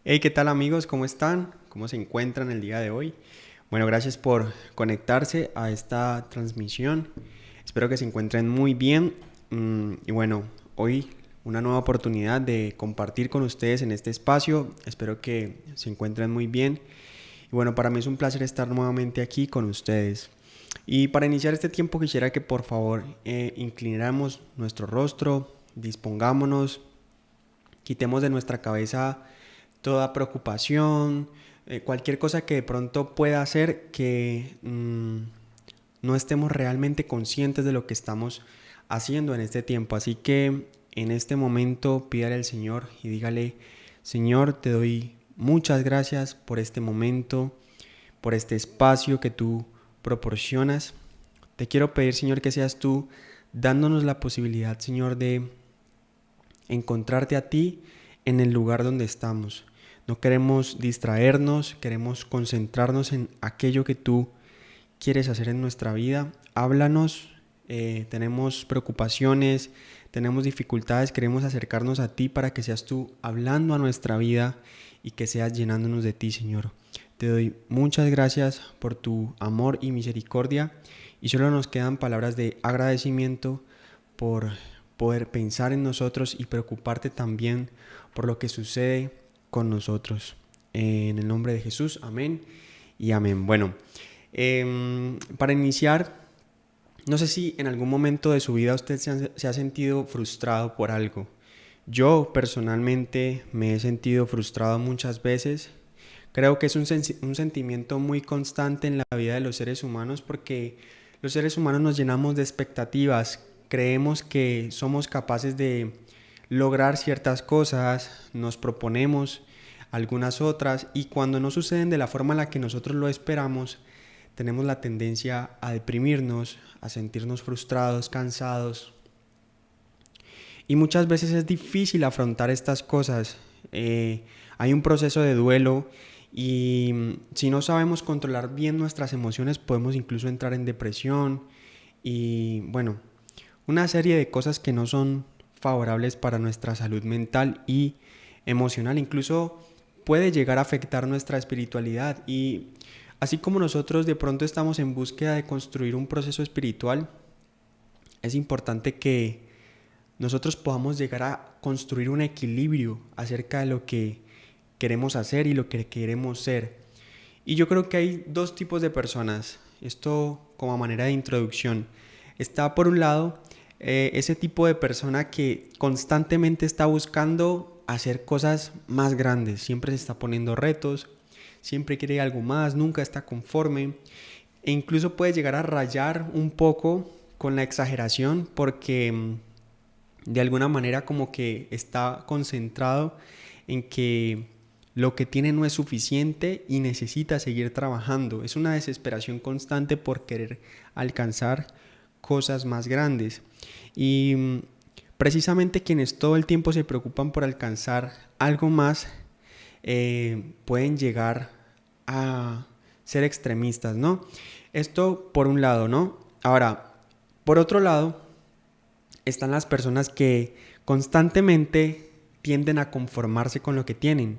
Hey, ¿qué tal amigos? ¿Cómo están? ¿Cómo se encuentran el día de hoy? Bueno, gracias por conectarse a esta transmisión. Espero que se encuentren muy bien. Y bueno, hoy una nueva oportunidad de compartir con ustedes en este espacio. Espero que se encuentren muy bien. Y bueno, para mí es un placer estar nuevamente aquí con ustedes. Y para iniciar este tiempo quisiera que por favor inclináramos nuestro rostro, dispongámonos, quitemos de nuestra cabeza toda preocupación, cualquier cosa que de pronto pueda hacer que no estemos realmente conscientes de lo que estamos haciendo en este tiempo. Así que en este momento pídale al Señor y dígale: Señor, te doy muchas gracias por este momento, por este espacio que tú proporcionas. Te quiero pedir, Señor, que seas tú dándonos la posibilidad, Señor, de encontrarte a ti en el lugar donde estamos. No queremos distraernos, queremos concentrarnos en aquello que tú quieres hacer en nuestra vida. Háblanos, tenemos preocupaciones, tenemos dificultades, queremos acercarnos a ti para que seas tú hablando a nuestra vida y que seas llenándonos de ti, Señor. Te doy muchas gracias por tu amor y misericordia y solo nos quedan palabras de agradecimiento por poder pensar en nosotros y preocuparte también por lo que sucede con nosotros. En el nombre de Jesús, amén y amén. Bueno, para iniciar, no sé si en algún momento de su vida usted se ha sentido frustrado por algo. Yo personalmente me he sentido frustrado muchas veces. Creo que es un sentimiento muy constante en la vida de los seres humanos porque los seres humanos nos llenamos de expectativas. Creemos que somos capaces de lograr ciertas cosas, nos proponemos algunas otras y cuando no suceden de la forma en la que nosotros lo esperamos, tenemos la tendencia a deprimirnos, a sentirnos frustrados, cansados. Y muchas veces es difícil afrontar estas cosas. Hay un proceso de duelo y si no sabemos controlar bien nuestras emociones podemos incluso entrar en depresión y bueno, una serie de cosas que no son favorables para nuestra salud mental y emocional. Incluso puede llegar a afectar nuestra espiritualidad y así como nosotros de pronto estamos en búsqueda de construir un proceso espiritual, es importante que nosotros podamos llegar a construir un equilibrio acerca de lo que queremos hacer y lo que queremos ser. Y yo creo que hay dos tipos de personas. Esto como manera de introducción. Está por un lado ese tipo de persona que constantemente está buscando hacer cosas más grandes. Siempre se está poniendo retos, siempre quiere algo más, nunca está conforme. E incluso puede llegar a rayar un poco con la exageración porque de alguna manera como que está concentrado en que lo que tiene no es suficiente y necesita seguir trabajando. Es una desesperación constante por querer alcanzar cosas más grandes. Y precisamente quienes todo el tiempo se preocupan por alcanzar algo más pueden llegar a ser extremistas, ¿no? Esto por un lado, ¿no? Ahora, por otro lado, están las personas que constantemente tienden a conformarse con lo que tienen.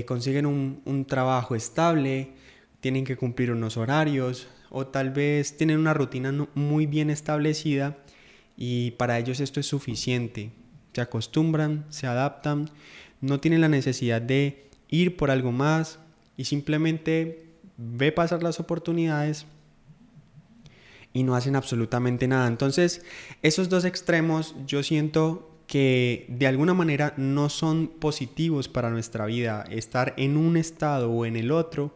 Consiguen un trabajo estable, tienen que cumplir unos horarios o tal vez tienen una rutina muy bien establecida y para ellos esto es suficiente. Se acostumbran, se adaptan, no tienen la necesidad de ir por algo más y simplemente ve pasar las oportunidades y no hacen absolutamente nada. Entonces, esos dos extremos yo siento que de alguna manera no son positivos para nuestra vida. Estar en un estado o en el otro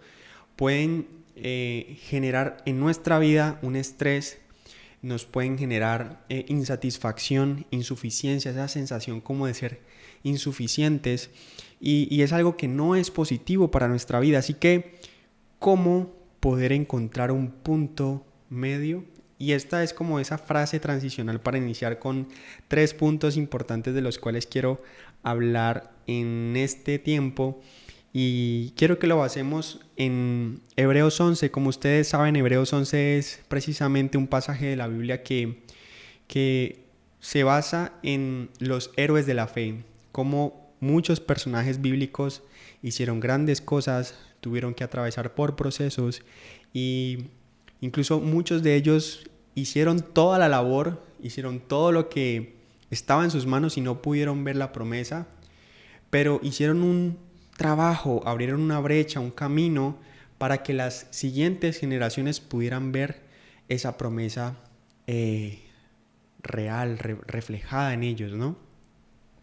pueden generar en nuestra vida un estrés, nos pueden generar insatisfacción, insuficiencia, esa sensación como de ser insuficientes y es algo que no es positivo para nuestra vida. Así que, ¿cómo poder encontrar un punto medio? Y esta es como esa frase transicional para iniciar con 3 puntos importantes de los cuales quiero hablar en este tiempo. Y quiero que lo basemos en Hebreos 11. Como ustedes saben, Hebreos 11 es precisamente un pasaje de la Biblia que se basa en los héroes de la fe, cómo muchos personajes bíblicos hicieron grandes cosas, tuvieron que atravesar por procesos y incluso muchos de ellos hicieron toda la labor, hicieron todo lo que estaba en sus manos y no pudieron ver la promesa, pero hicieron un trabajo, abrieron una brecha, un camino para que las siguientes generaciones pudieran ver esa promesa real, reflejada en ellos, ¿no?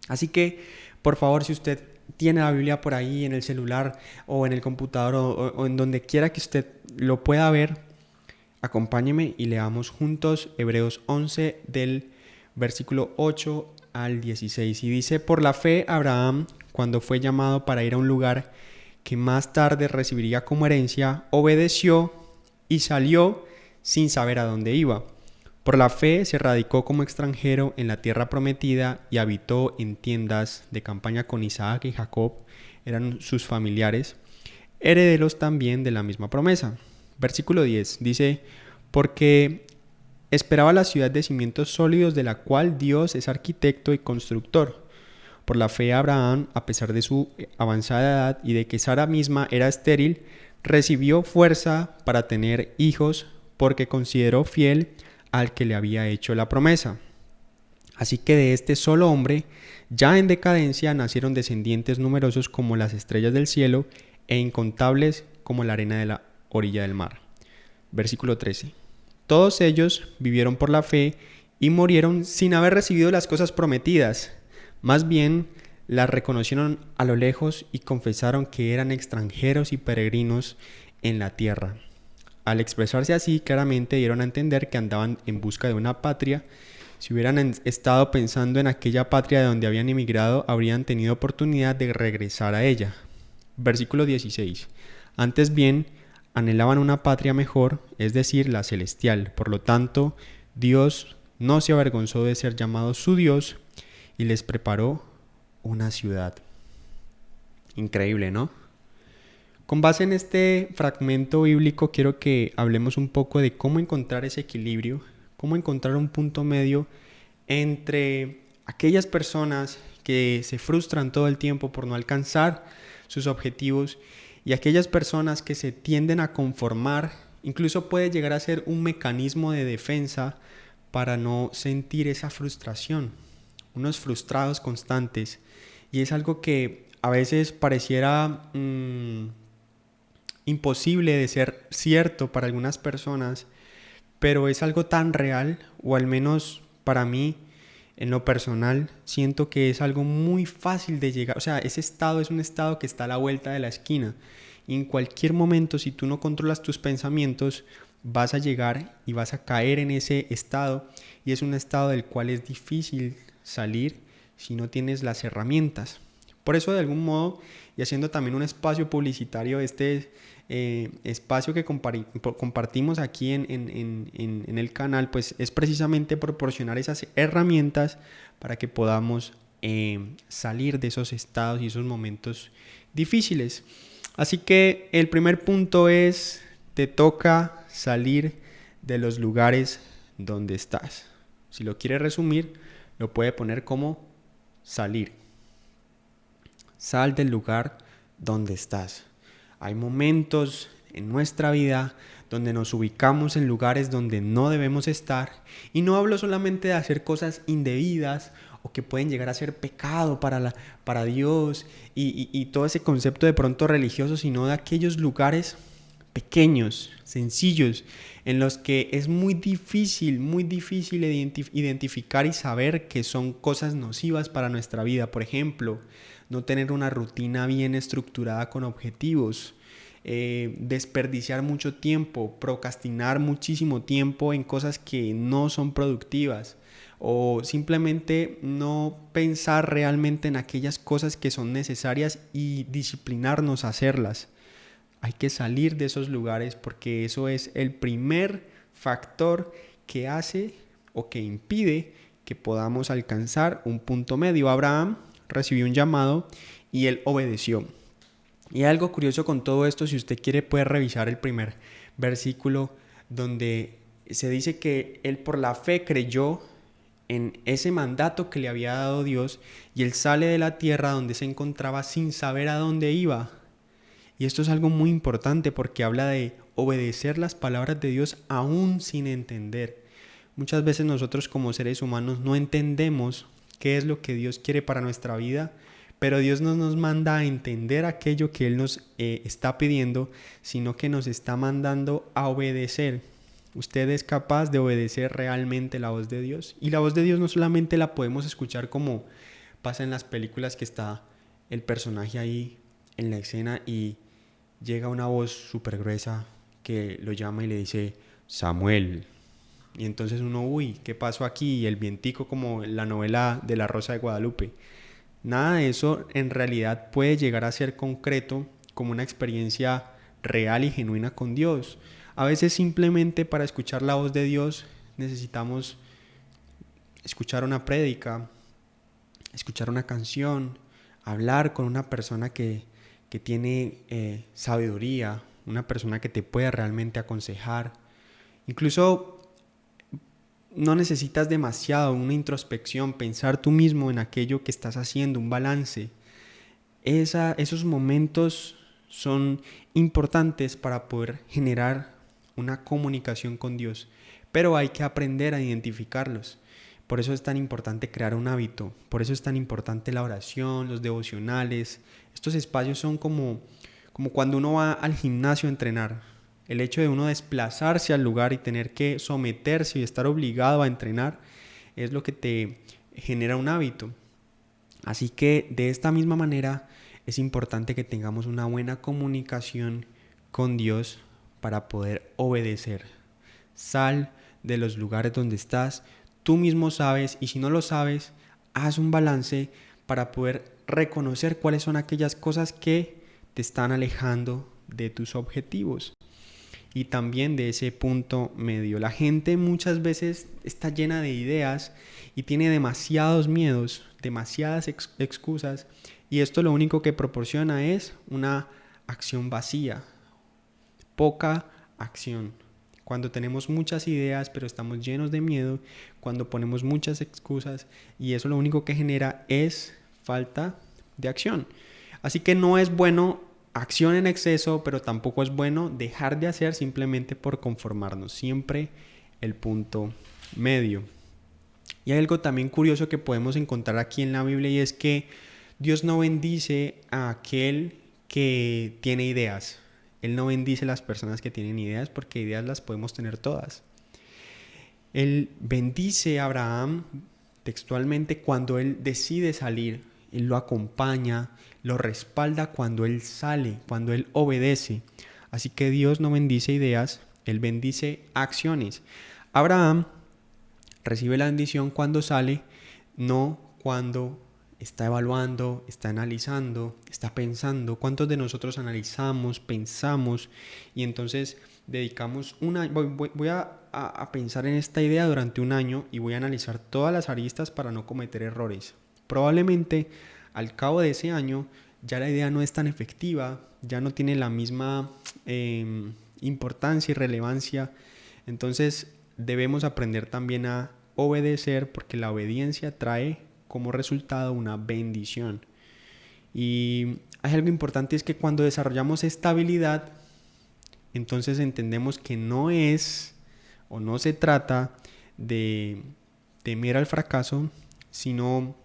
Así que, por favor, si usted tiene la Biblia por ahí en el celular o en el computador o en donde quiera que usted lo pueda ver, acompáñeme y leamos juntos Hebreos 11 del versículo 8 al 16. Y dice: por la fe Abraham, cuando fue llamado para ir a un lugar que más tarde recibiría como herencia, obedeció y salió sin saber a dónde iba. Por la fe se radicó como extranjero en la tierra prometida y habitó en tiendas de campaña con Isaac y Jacob, eran sus familiares, herederos también de la misma promesa. Versículo 10 dice: porque esperaba la ciudad de cimientos sólidos, de la cual Dios es arquitecto y constructor. Por la fe Abraham, a pesar de su avanzada edad y de que Sara misma era estéril, recibió fuerza para tener hijos, porque consideró fiel al que le había hecho la promesa. Así que de este solo hombre, ya en decadencia, nacieron descendientes numerosos como las estrellas del cielo e incontables como la arena de la orilla del mar. Versículo 13. Todos ellos vivieron por la fe y murieron sin haber recibido las cosas prometidas. Más bien, las reconocieron a lo lejos y confesaron que eran extranjeros y peregrinos en la tierra. Al expresarse así, claramente dieron a entender que andaban en busca de una patria. Si hubieran estado pensando en aquella patria de donde habían emigrado, habrían tenido oportunidad de regresar a ella. Versículo 16. Antes bien, anhelaban una patria mejor, es decir, la celestial. Por lo tanto, Dios no se avergonzó de ser llamado su Dios y les preparó una ciudad. Increíble, ¿no? Con base en este fragmento bíblico quiero que hablemos un poco de cómo encontrar ese equilibrio, cómo encontrar un punto medio entre aquellas personas que se frustran todo el tiempo por no alcanzar sus objetivos y aquellas personas que se tienden a conformar. Incluso puede llegar a ser un mecanismo de defensa para no sentir esa frustración, unos frustrados constantes, y es algo que a veces pareciera imposible de ser cierto para algunas personas, pero es algo tan real, o al menos para mí, en lo personal, siento que es algo muy fácil de llegar. O sea, ese estado es un estado que está a la vuelta de la esquina. Y en cualquier momento, si tú no controlas tus pensamientos, vas a llegar y vas a caer en ese estado. Y es un estado del cual es difícil salir si no tienes las herramientas. Por eso, de algún modo, y haciendo también un espacio publicitario, este espacio que compartimos aquí en el canal, pues es precisamente proporcionar esas herramientas para que podamos salir de esos estados y esos momentos difíciles. Así que el primer punto es: te toca salir de los lugares donde estás. Si lo quiere resumir, lo puede poner como salir. Sal del lugar donde estás. Hay momentos en nuestra vida donde nos ubicamos en lugares donde no debemos estar, y no hablo solamente de hacer cosas indebidas o que pueden llegar a ser pecado para Dios y todo ese concepto de pronto religioso, sino de aquellos lugares pequeños, sencillos, en los que es muy difícil identificar y saber que son cosas nocivas para nuestra vida. Por ejemplo, no tener una rutina bien estructurada con objetivos, desperdiciar mucho tiempo, procrastinar muchísimo tiempo en cosas que no son productivas, o simplemente no pensar realmente en aquellas cosas que son necesarias y disciplinarnos a hacerlas. Hay que salir de esos lugares, porque eso es el primer factor que hace o que impide que podamos alcanzar un punto medio. Abraham recibió un llamado y él obedeció. Y hay algo curioso con todo esto. Si usted quiere, puede revisar el primer versículo donde se dice que él por la fe creyó en ese mandato que le había dado Dios, y él sale de la tierra donde se encontraba sin saber a dónde iba. Y esto es algo muy importante porque habla de obedecer las palabras de Dios aún sin entender. Muchas veces nosotros como seres humanos no entendemos qué es lo que Dios quiere para nuestra vida, pero Dios no nos manda a entender aquello que Él nos está pidiendo, sino que nos está mandando a obedecer. Usted es capaz de obedecer realmente la voz de Dios. Y la voz de Dios no solamente la podemos escuchar como pasa en las películas, que está el personaje ahí en la escena y llega una voz súper gruesa que lo llama y le dice: Samuel. Y entonces uno, uy, ¿qué pasó aquí? Y el vientico, como en la novela de La Rosa de Guadalupe. Nada de eso en realidad puede llegar a ser concreto como una experiencia real y genuina con Dios. A veces simplemente para escuchar la voz de Dios necesitamos escuchar una prédica, escuchar una canción, hablar con una persona que tiene sabiduría, una persona que te pueda realmente aconsejar. Incluso no necesitas demasiado, una introspección, pensar tú mismo en aquello que estás haciendo, un balance. Esos momentos son importantes para poder generar una comunicación con Dios, pero hay que aprender a identificarlos. Por eso es tan importante crear un hábito, por eso es tan importante la oración, los devocionales. Estos espacios son como cuando uno va al gimnasio a entrenar. El hecho de uno desplazarse al lugar y tener que someterse y estar obligado a entrenar es lo que te genera un hábito. Así que de esta misma manera es importante que tengamos una buena comunicación con Dios para poder obedecer. Sal de los lugares donde estás, tú mismo sabes, y si no lo sabes, haz un balance para poder reconocer cuáles son aquellas cosas que te están alejando de tus objetivos y también de ese punto medio. La gente muchas veces está llena de ideas y tiene demasiados miedos, demasiadas excusas, y esto lo único que proporciona es una acción vacía, poca acción. Cuando tenemos muchas ideas pero estamos llenos de miedo, cuando ponemos muchas excusas, y eso lo único que genera es falta de acción. Así que no es bueno acción en exceso, pero tampoco es bueno dejar de hacer simplemente por conformarnos. Siempre el punto medio. Y hay algo también curioso que podemos encontrar aquí en la Biblia, y es que Dios no bendice a aquel que tiene ideas. Él no bendice a las personas que tienen ideas, porque ideas las podemos tener todas. Él bendice a Abraham textualmente cuando él decide salir. Él lo acompaña, lo respalda cuando él sale, cuando él obedece. Así que Dios no bendice ideas, Él bendice acciones. Abraham recibe la bendición cuando sale, no cuando está evaluando, está analizando, está pensando. ¿Cuántos de nosotros analizamos, pensamos y entonces dedicamos voy a pensar en esta idea durante un año y voy a analizar todas las aristas para no cometer errores? Probablemente al cabo de ese año ya la idea no es tan efectiva, ya no tiene la misma importancia y relevancia. Entonces debemos aprender también a obedecer, porque la obediencia trae como resultado una bendición. Y hay algo importante, es que cuando desarrollamos esta habilidad, entonces entendemos que no es o no se trata de temer al fracaso, sino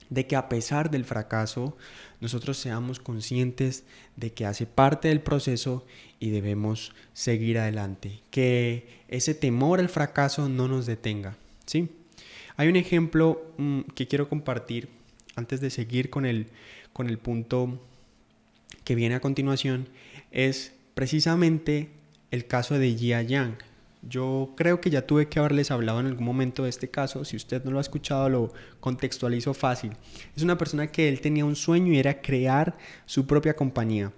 de que a pesar del fracaso nosotros seamos conscientes de que hace parte del proceso y debemos seguir adelante, que ese temor al fracaso no nos detenga, ¿sí? Hay un ejemplo que quiero compartir antes de seguir con el punto que viene a continuación. Es precisamente el caso de Jia Yang. Yo creo que ya tuve que haberles hablado en algún momento de este caso. Si usted no lo ha escuchado, lo contextualizo fácil. Es una persona que él tenía un sueño y era crear su propia compañía.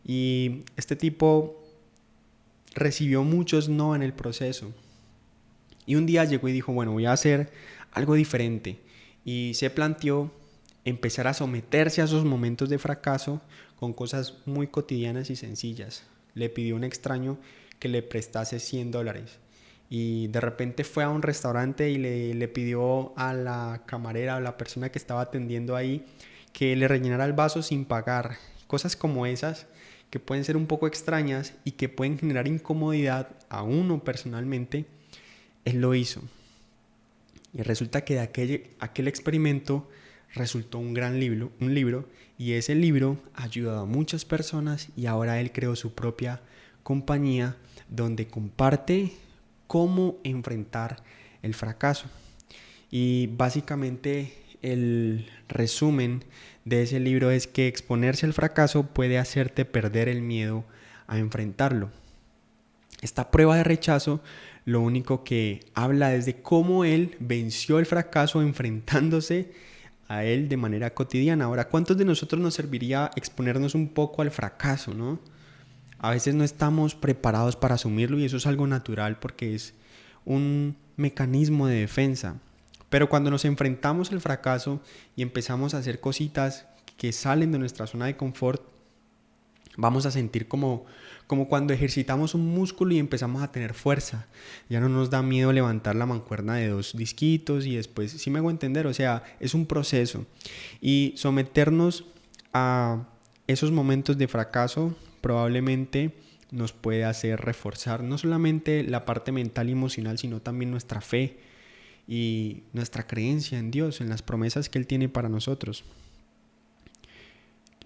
Y este tipo recibió muchos no en el proceso. Y un día llegó y dijo, bueno, voy a hacer algo diferente. Y se planteó empezar a someterse a esos momentos de fracaso con cosas muy cotidianas y sencillas. Le pidió a un extraño que le prestase $100. y de repente fue a un restaurante y le pidió a la camarera o la persona que estaba atendiendo ahí que le rellenara el vaso sin pagar. Cosas como esas que pueden ser un poco extrañas y que pueden generar incomodidad a uno personalmente, él lo hizo. Y resulta que de aquel experimento resultó un libro, y ese libro ha ayudado a muchas personas y ahora él creó su propia compañía donde comparte cómo enfrentar el fracaso. Y básicamente el resumen de ese libro es que exponerse al fracaso puede hacerte perder el miedo a enfrentarlo. Esta prueba de rechazo lo único que habla es de cómo él venció el fracaso enfrentándose a él de manera cotidiana. Ahora, ¿cuántos de nosotros nos serviría exponernos un poco al fracaso, no? A veces no estamos preparados para asumirlo y eso es algo natural porque es un mecanismo de defensa. Pero cuando nos enfrentamos al fracaso y empezamos a hacer cositas que salen de nuestra zona de confort, vamos a sentir como cuando ejercitamos un músculo y empezamos a tener fuerza. Ya no nos da miedo levantar la mancuerna de 2 disquitos y después, ¿sí me hago entender? O sea, es un proceso. Y someternos a esos momentos de fracaso probablemente nos puede hacer reforzar no solamente la parte mental y emocional, sino también nuestra fe y nuestra creencia en Dios, en las promesas que Él tiene para nosotros.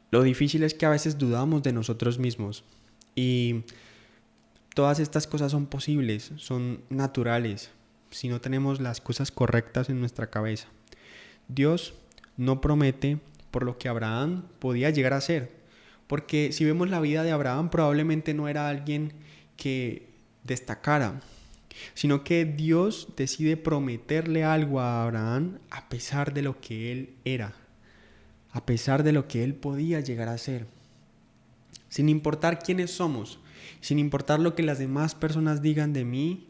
Lo difícil es que a veces dudamos de nosotros mismos y todas estas cosas son posibles, son naturales, si no tenemos las cosas correctas en nuestra cabeza. Dios no promete por lo que Abraham podía llegar a ser, porque si vemos la vida de Abraham probablemente no era alguien que destacara, sino que Dios decide prometerle algo a Abraham a pesar de lo que él era, a pesar de lo que él podía llegar a ser. Sin importar quiénes somos, sin importar lo que las demás personas digan de mí,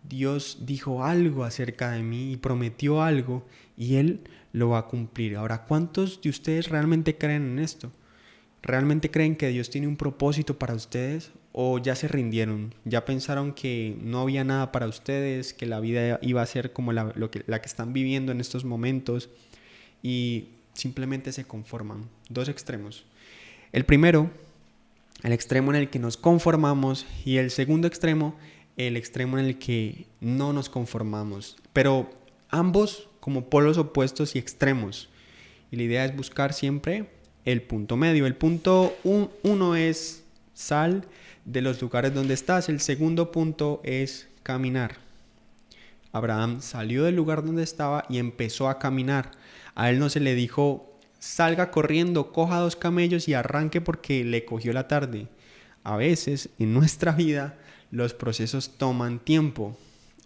Dios dijo algo acerca de mí y prometió algo y Él lo va a cumplir. Ahora, ¿cuántos de ustedes realmente creen en esto? ¿Realmente creen que Dios tiene un propósito para ustedes? ¿O ya se rindieron? ¿Ya pensaron que no había nada para ustedes? ¿Que la vida iba a ser como la que están viviendo en estos momentos? Y simplemente se conforman. Dos extremos. El primero, el extremo en el que nos conformamos, y el segundo extremo, el extremo en el que no nos conformamos. Pero ambos como polos opuestos y extremos. Y la idea es buscar siempre el punto medio. El punto uno es sal de los lugares donde estás. El segundo punto es caminar. Abraham salió del lugar donde estaba y empezó a caminar. A él no se le dijo, salga corriendo, coja 2 camellos y arranque porque le cogió la tarde. A veces en nuestra vida los procesos toman tiempo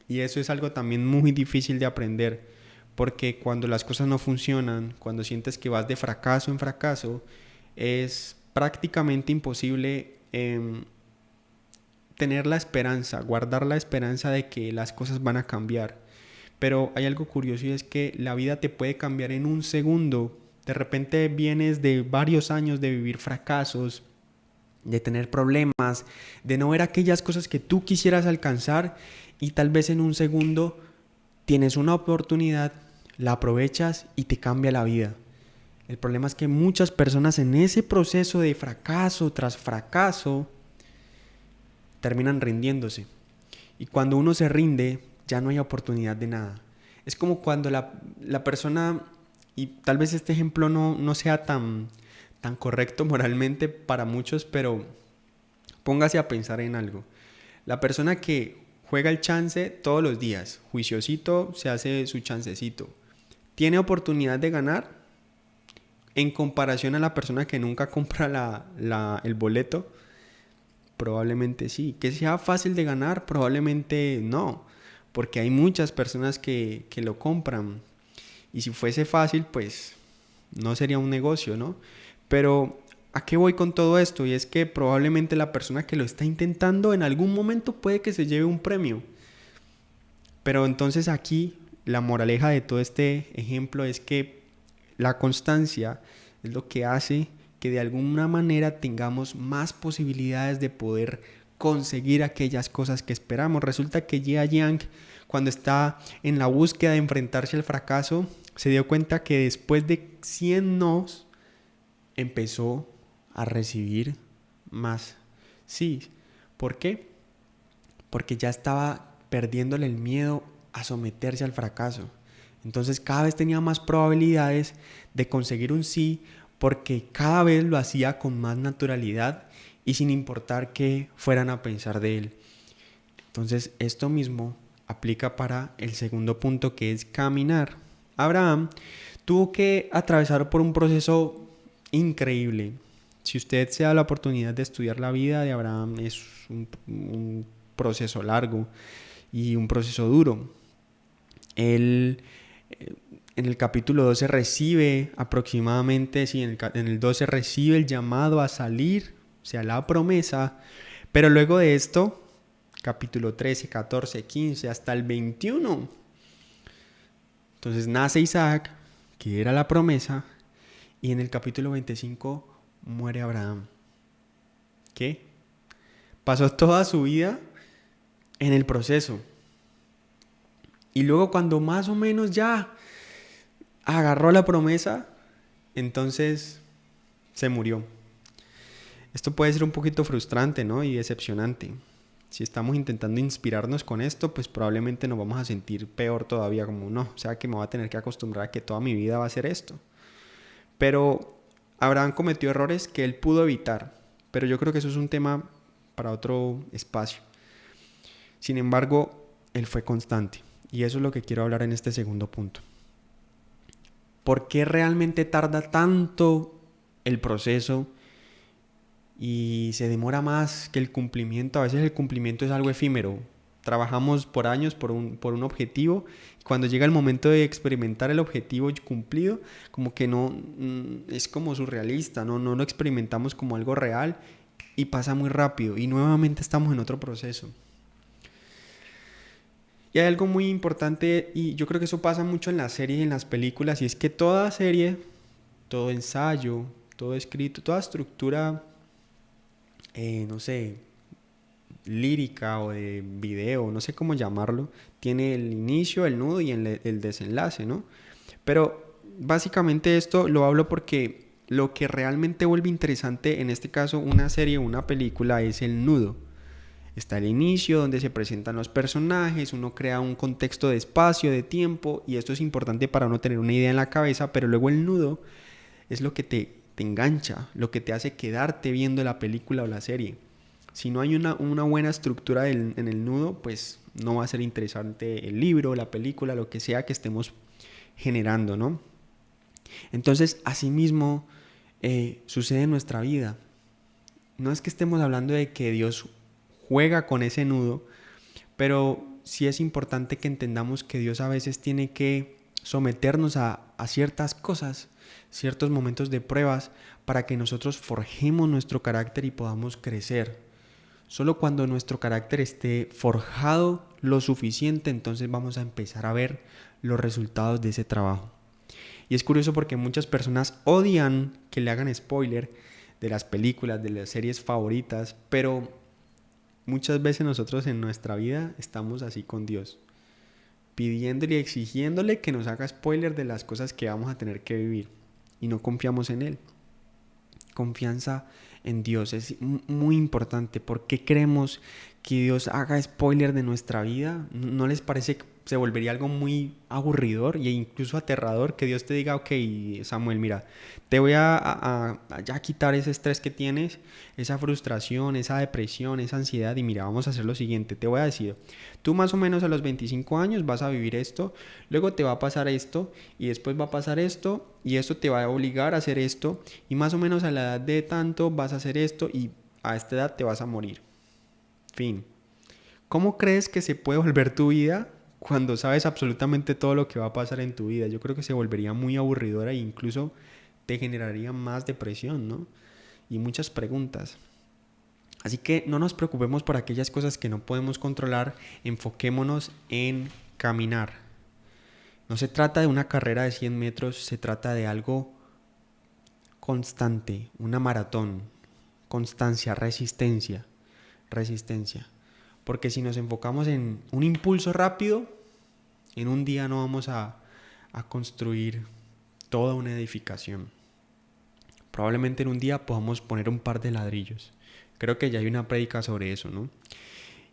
y eso es algo también muy difícil de aprender, porque cuando las cosas no funcionan, cuando sientes que vas de fracaso en fracaso, es prácticamente imposible tener la esperanza, guardar la esperanza de que las cosas van a cambiar. Pero hay algo curioso y es que la vida te puede cambiar en un segundo. De repente vienes de varios años de vivir fracasos, de tener problemas, de no ver aquellas cosas que tú quisieras alcanzar y tal vez en un segundo tienes una oportunidad, la aprovechas y te cambia la vida. El problema es que muchas personas en ese proceso de fracaso tras fracaso terminan rindiéndose. Y cuando uno se rinde, ya no hay oportunidad de nada. Es como cuando la persona, y tal vez este ejemplo no sea tan correcto moralmente para muchos, pero póngase a pensar en algo. La persona que juega el chance todos los días, juiciosito, se hace su chancecito, ¿tiene oportunidad de ganar? En comparación a la persona que nunca compra el boleto, probablemente sí. Que sea fácil de ganar, probablemente no, porque hay muchas personas que lo compran. Y si fuese fácil, pues no sería un negocio, ¿no? Pero ¿a qué voy con todo esto? Y es que probablemente la persona que lo está intentando en algún momento puede que se lleve un premio. Pero entonces aquí la moraleja de todo este ejemplo es que la constancia es lo que hace que de alguna manera tengamos más posibilidades de poder conseguir aquellas cosas que esperamos. Resulta que Jia Yang, cuando está en la búsqueda de enfrentarse al fracaso, se dio cuenta que después de 100 nos, empezó a recibir más sí. ¿Por qué? Porque ya estaba perdiéndole el miedo a someterse al fracaso. Entonces cada vez tenía más probabilidades de conseguir un sí, porque cada vez lo hacía con más naturalidad y sin importar qué fueran a pensar de él. Entonces esto mismo aplica para el segundo punto, que es caminar. Abraham tuvo que atravesar por un proceso increíble. Si usted se da la oportunidad de estudiar la vida de Abraham, es un proceso largo y un proceso duro. Él en el capítulo 12 recibe aproximadamente, sí, en el 12 recibe el llamado a salir, o sea, la promesa, pero luego de esto, capítulo 13, 14, 15, hasta el 21, entonces nace Isaac, que era la promesa, y en el capítulo 25 muere Abraham. ¿Qué? Pasó toda su vida en el proceso. Y luego cuando más o menos ya agarró la promesa, entonces se murió. Esto puede ser un poquito frustrante, ¿no? Y decepcionante. Si estamos intentando inspirarnos con esto, pues probablemente nos vamos a sentir peor todavía, como no, o sea que me voy a tener que acostumbrar a que toda mi vida va a ser esto. Pero Abraham cometió errores que él pudo evitar, pero yo creo que eso es un tema para otro espacio. Sin embargo, él fue constante, y eso es lo que quiero hablar en este segundo punto. ¿Por qué realmente tarda tanto el proceso y se demora más que el cumplimiento? A veces el cumplimiento es algo efímero. Trabajamos por años por un objetivo. Cuando llega el momento de experimentar el objetivo cumplido, como que no es como surrealista, no lo experimentamos como algo real y pasa muy rápido y nuevamente estamos en otro proceso. Y hay algo muy importante, y yo creo que eso pasa mucho en las series y en las películas, y es que toda serie, todo ensayo, todo escrito, toda estructura, no sé, lírica o de video, no sé cómo llamarlo, tiene el inicio, el nudo y el desenlace, ¿no? Pero básicamente esto lo hablo porque lo que realmente vuelve interesante, en este caso una serie o una película, es el nudo. Está el inicio, donde se presentan los personajes, uno crea un contexto de espacio, de tiempo, y esto es importante para uno tener una idea en la cabeza, pero luego el nudo es lo que te engancha, lo que te hace quedarte viendo la película o la serie. Si no hay una buena estructura en el nudo, pues no va a ser interesante el libro, la película, lo que sea que estemos generando, ¿no? Entonces, asimismo, sucede en nuestra vida. No es que estemos hablando de que Dios juega con ese nudo, pero sí es importante que entendamos que Dios a veces tiene que someternos a ciertas cosas, ciertos momentos de pruebas, para que nosotros forjemos nuestro carácter y podamos crecer. Solo cuando nuestro carácter esté forjado lo suficiente, entonces vamos a empezar a ver los resultados de ese trabajo. Y es curioso porque muchas personas odian que le hagan spoiler de las películas, de las series favoritas, pero muchas veces nosotros en nuestra vida estamos así con Dios, pidiéndole y exigiéndole que nos haga spoiler de las cosas que vamos a tener que vivir, y no confiamos en Él. Confianza en Dios es muy importante. ¿Por qué creemos que Dios haga spoiler de nuestra vida? ¿No les parece que se volvería algo muy aburridor e incluso aterrador que Dios te diga: ok, Samuel, mira, te voy a ya quitar ese estrés que tienes, esa frustración, esa depresión, esa ansiedad, y mira, vamos a hacer lo siguiente, te voy a decir, tú más o menos a los 25 años vas a vivir esto, luego te va a pasar esto, y después va a pasar esto, y esto te va a obligar a hacer esto, y más o menos a la edad de tanto vas a hacer esto, y a esta edad te vas a morir. Fin. ¿Cómo crees que se puede volver tu vida cuando sabes absolutamente todo lo que va a pasar en tu vida? Yo creo que se volvería muy aburridora e incluso te generaría más depresión, ¿no? Y muchas preguntas. Así que no nos preocupemos por aquellas cosas que no podemos controlar, enfoquémonos en caminar. No se trata de una carrera de 100 metros, se trata de algo constante, una maratón, constancia, resistencia. resistencia. Porque si nos enfocamos en un impulso rápido, en un día no vamos a construir toda una edificación. Probablemente en un día podamos poner un par de ladrillos. Creo que ya hay una prédica sobre eso, ¿no?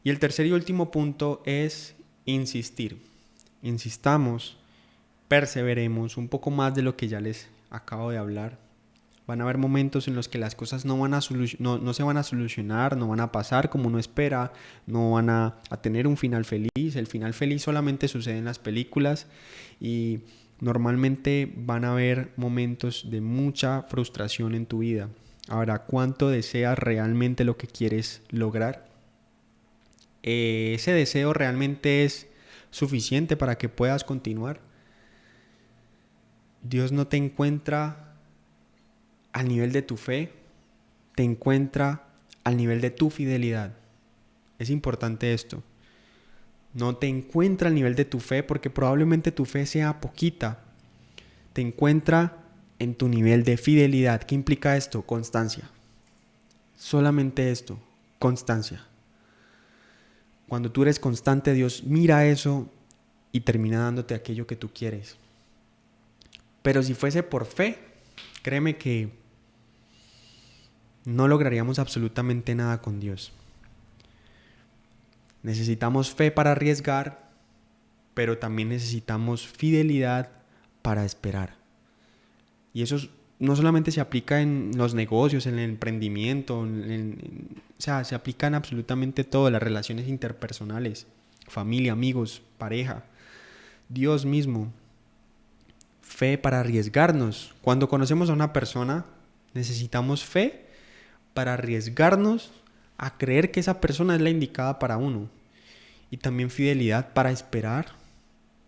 Y el tercer y último punto es insistir. Insistamos, perseveremos un poco más de lo que ya les acabo de hablar. Van a haber momentos en los que las cosas no se van a solucionar, no van a pasar como uno espera, no van a tener un final feliz. El final feliz solamente sucede en las películas y normalmente van a haber momentos de mucha frustración en tu vida. Ahora, ¿cuánto deseas realmente lo que quieres lograr? ¿Ese deseo realmente es suficiente para que puedas continuar? Dios no te encuentra al nivel de tu fe, te encuentra al nivel de tu fidelidad. Es importante esto. No te encuentra al nivel de tu fe porque probablemente tu fe sea poquita. Te encuentra en tu nivel de fidelidad. ¿Qué implica esto? Constancia. Solamente esto, constancia. Cuando tú eres constante, Dios mira eso y termina dándote aquello que tú quieres. Pero si fuese por fe, créeme que no lograríamos absolutamente nada con Dios. Necesitamos fe para arriesgar, pero también necesitamos fidelidad para esperar. Y eso no solamente se aplica en los negocios, en el emprendimiento, o sea, se aplica en absolutamente todo, las relaciones interpersonales, familia, amigos, pareja, Dios mismo. Fe para arriesgarnos. Cuando conocemos a una persona, necesitamos fe para arriesgarnos a creer que esa persona es la indicada para uno. Y también fidelidad para esperar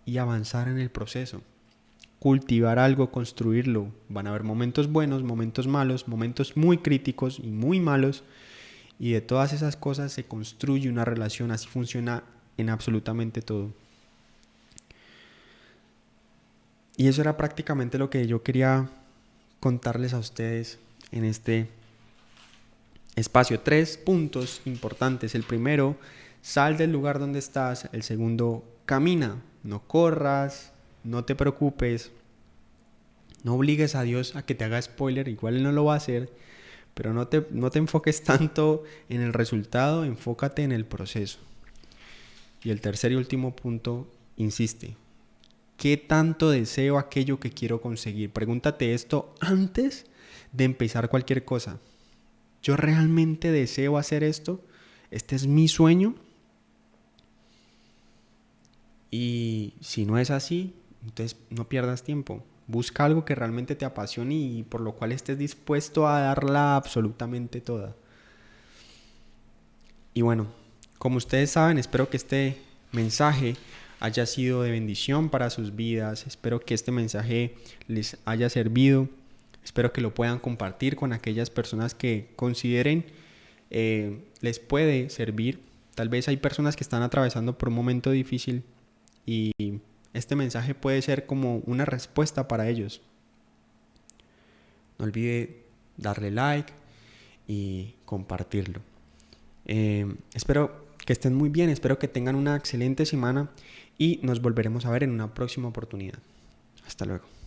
y avanzar en el proceso. Cultivar algo, construirlo. Van a haber momentos buenos, momentos malos, momentos muy críticos y muy malos. Y de todas esas cosas se construye una relación. Así funciona en absolutamente todo. Y eso era prácticamente lo que yo quería contarles a ustedes en este espacio. 3 puntos importantes. El primero, sal del lugar donde estás. El segundo, camina. No corras, no te preocupes. No obligues a Dios a que te haga spoiler. Igual Él no lo va a hacer. Pero no te enfoques tanto en el resultado. Enfócate en el proceso. Y el tercer y último punto, insiste. ¿Qué tanto deseo aquello que quiero conseguir? Pregúntate esto antes de empezar cualquier cosa. ¿Yo realmente deseo hacer esto? ¿Este es mi sueño? Y si no es así, entonces no pierdas tiempo. Busca algo que realmente te apasione y por lo cual estés dispuesto a darla absolutamente toda. Y bueno, como ustedes saben, espero que este mensaje haya sido de bendición para sus vidas. Espero que este mensaje les haya servido. Espero que lo puedan compartir con aquellas personas que consideren les puede servir. Tal vez hay personas que están atravesando por un momento difícil y este mensaje puede ser como una respuesta para ellos. No olvide darle like y compartirlo. Espero que estén muy bien, espero que tengan una excelente semana y nos volveremos a ver en una próxima oportunidad. Hasta luego.